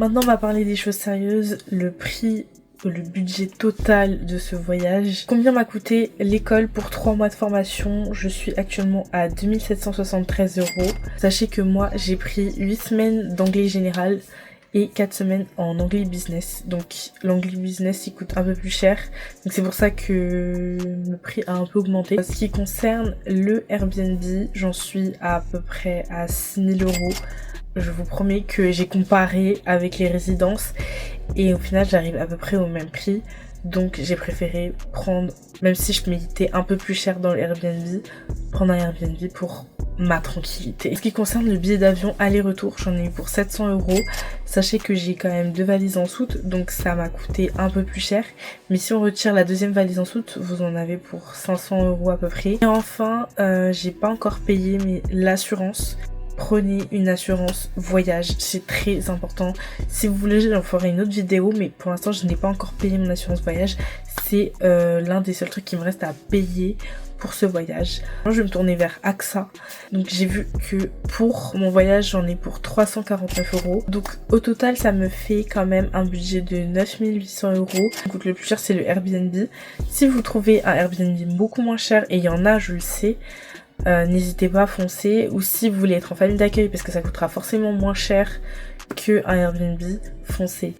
Maintenant on va parler des choses sérieuses, le prix, le budget total de ce voyage. Combien m'a coûté l'école pour 3 mois de formation? Je suis actuellement à 2773 €. Sachez que moi j'ai pris 8 semaines d'anglais général et 4 semaines en anglais business. Donc l'anglais business il coûte un peu plus cher. Donc c'est pour ça que le prix a un peu augmenté. Ce qui concerne le Airbnb, j'en suis à peu près à 6 000 €. Je vous promets que j'ai comparé avec les résidences et au final j'arrive à peu près au même prix. Donc j'ai préféré prendre, même si je méditais un peu plus cher dans le Airbnb, prendre un Airbnb pour ma tranquillité. En ce qui concerne le billet d'avion aller-retour, j'en ai eu pour 700 €. Sachez que j'ai quand même 2 valises en soute, donc ça m'a coûté un peu plus cher. Mais si on retire la deuxième valise en soute, vous en avez pour 500 € à peu près. Et enfin, j'ai pas encore payé mais l'assurance. Prenez une assurance voyage, c'est très important. Si vous voulez, j'en ferai une autre vidéo, mais pour l'instant, je n'ai pas encore payé mon assurance voyage. C'est l'un des seuls trucs qui me reste à payer pour ce voyage. Moi, je vais me tourner vers AXA. Donc, j'ai vu que pour mon voyage, j'en ai pour 349 €. Donc, au total, ça me fait quand même un budget de 9 800 €. Donc, le plus cher, c'est le Airbnb. Si vous trouvez un Airbnb beaucoup moins cher, et il y en a, je le sais, n'hésitez pas à foncer. Ou si vous voulez être en famille d'accueil parce que ça coûtera forcément moins cher qu'un Airbnb, foncez.